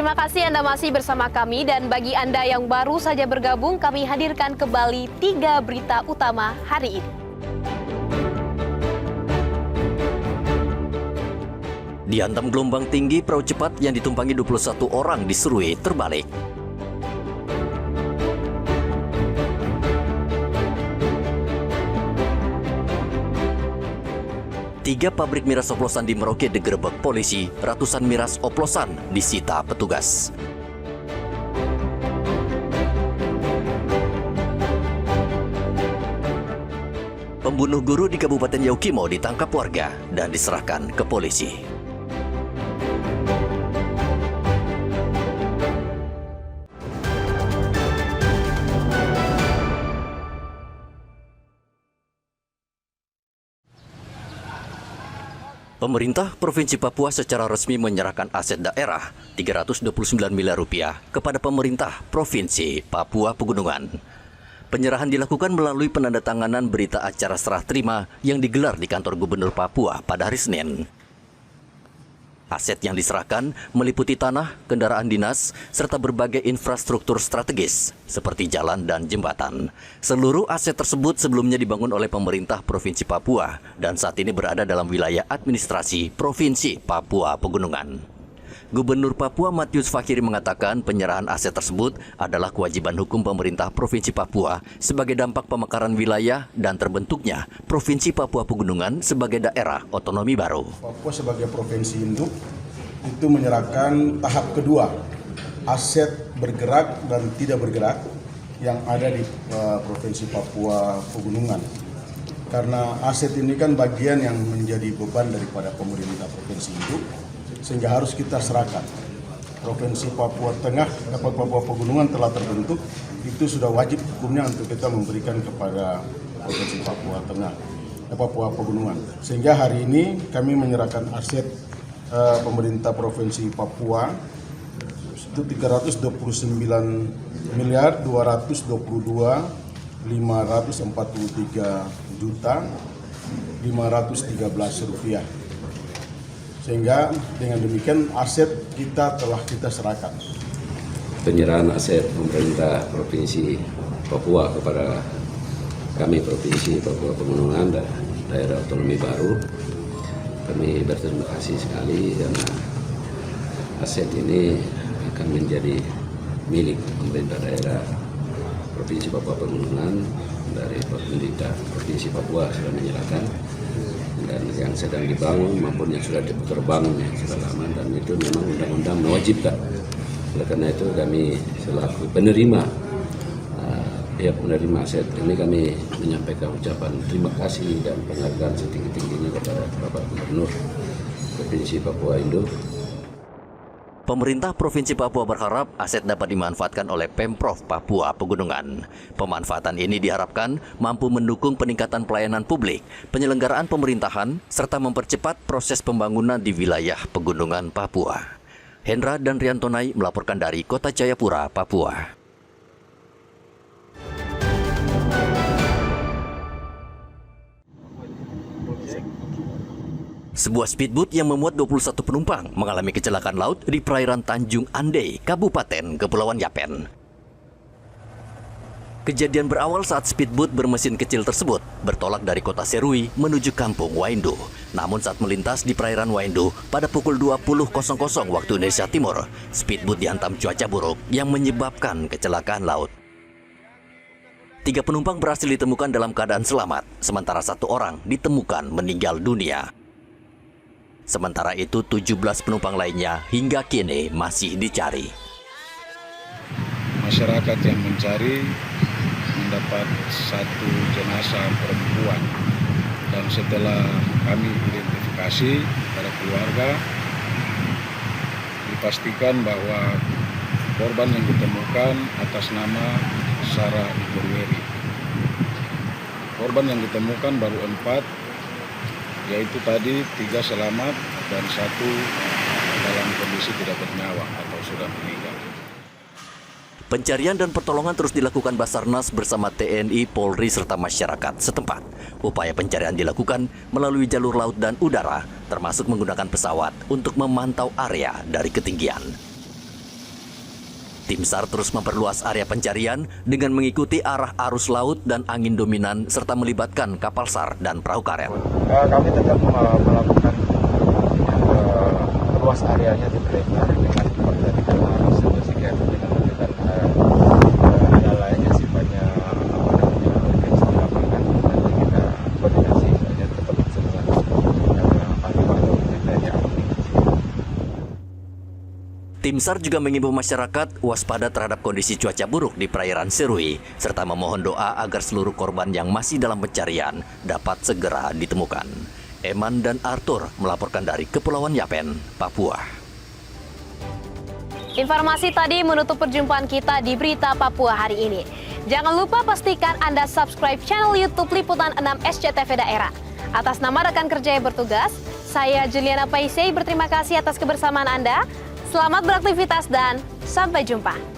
Terima kasih Anda masih bersama kami, dan bagi Anda yang baru saja bergabung, kami hadirkan kembali 3 berita utama hari ini. Dihantam gelombang tinggi, perahu cepat yang ditumpangi 21 orang di Serui terbalik. Tiga pabrik miras oplosan di Merauke digerebek polisi, ratusan miras oplosan disita petugas. Pembunuh guru di Kabupaten Yaukimo ditangkap warga dan diserahkan ke polisi. Pemerintah Provinsi Papua secara resmi menyerahkan aset daerah 329 miliar rupiah kepada pemerintah Provinsi Papua Pegunungan. Penyerahan dilakukan melalui penandatanganan berita acara serah terima yang digelar di kantor Gubernur Papua pada hari Senin. Aset yang diserahkan meliputi tanah, kendaraan dinas, serta berbagai infrastruktur strategis seperti jalan dan jembatan. Seluruh aset tersebut sebelumnya dibangun oleh pemerintah Provinsi Papua dan saat ini berada dalam wilayah administrasi Provinsi Papua Pegunungan. Gubernur Papua Matius Fakhiri mengatakan penyerahan aset tersebut adalah kewajiban hukum pemerintah Provinsi Papua sebagai dampak pemekaran wilayah dan terbentuknya Provinsi Papua Pegunungan sebagai daerah otonomi baru. Papua sebagai provinsi induk itu menyerahkan tahap kedua, aset bergerak dan tidak bergerak yang ada di Provinsi Papua Pegunungan. Karena aset ini kan bagian yang menjadi beban daripada pemerintah provinsi induk, sehingga harus kita serahkan. Provinsi Papua Tengah, Papua Pegunungan telah terbentuk, itu sudah wajib hukumnya untuk kita memberikan kepada Provinsi Papua Tengah, Papua Pegunungan. Sehingga hari ini kami menyerahkan aset pemerintah Provinsi Papua itu 329 miliar 222 543 juta 513 rupiah. Sehingga dengan demikian aset kita telah kita serahkan. Penyerahan aset pemerintah Provinsi Papua kepada kami Provinsi Papua Pegunungan dan daerah otonomi baru, kami berterima kasih sekali karena aset ini akan menjadi milik pemerintah daerah Provinsi Papua Pegunungan dari pemerintah Provinsi Papua sudah menyerahkan, dan yang sedang dibangun maupun yang sudah terbangun yang sudah lama, dan itu memang undang-undang mewajibkan. Oleh karena itu kami selaku penerima pihak penerima aset ini kami menyampaikan ucapan terima kasih dan penghargaan setinggi-tingginya kepada Bapak Gubernur Provinsi Papua Induk. Pemerintah Provinsi Papua berharap aset dapat dimanfaatkan oleh Pemprov Papua Pegunungan. Pemanfaatan ini diharapkan mampu mendukung peningkatan pelayanan publik, penyelenggaraan pemerintahan, serta mempercepat proses pembangunan di wilayah Pegunungan Papua. Hendra dan Riantonai melaporkan dari Kota Jayapura, Papua. Sebuah speedboat yang memuat 21 penumpang mengalami kecelakaan laut di perairan Tanjung Andei, Kabupaten Kepulauan Yapen. Kejadian berawal saat speedboat bermesin kecil tersebut bertolak dari kota Serui menuju kampung Waindu. Namun saat melintas di perairan Waindu pada pukul 20.00 waktu Indonesia Timur, speedboat dihantam cuaca buruk yang menyebabkan kecelakaan laut. 3 penumpang berhasil ditemukan dalam keadaan selamat, sementara 1 orang ditemukan meninggal dunia. Sementara itu 17 penumpang lainnya hingga kini masih dicari. Masyarakat yang mencari mendapat 1 jenazah perempuan, dan setelah kami identifikasi pada keluarga, dipastikan bahwa korban yang ditemukan atas nama Sarah Iborweri. Korban yang ditemukan baru 4, yaitu tadi 3 selamat dan 1 dalam kondisi tidak bernyawa atau sudah meninggal. Pencarian dan pertolongan terus dilakukan Basarnas bersama TNI, Polri, serta masyarakat setempat. Upaya pencarian dilakukan melalui jalur laut dan udara, termasuk menggunakan pesawat untuk memantau area dari ketinggian. Tim SAR terus memperluas area pencarian dengan mengikuti arah arus laut dan angin dominan serta melibatkan kapal SAR dan perahu karet. Kami tetap melakukan luas areanya di perimeter dengan memperhatikan situasi dengan memberikan hal lainnya sifatnya urgensi di lapangan. Nanti kita koordinasi saja tetap dengan panglima TNI. Tim SAR juga mengimbau masyarakat waspada terhadap kondisi cuaca buruk di perairan Serui, serta memohon doa agar seluruh korban yang masih dalam pencarian dapat segera ditemukan. Eman dan Arthur melaporkan dari Kepulauan Yapen, Papua. Informasi tadi menutup perjumpaan kita di Berita Papua hari ini. Jangan lupa pastikan Anda subscribe channel YouTube Liputan 6 SCTV Daerah. Atas nama rekan kerja yang bertugas, saya Juliana Paisei berterima kasih atas kebersamaan Anda. Selamat beraktivitas dan sampai jumpa.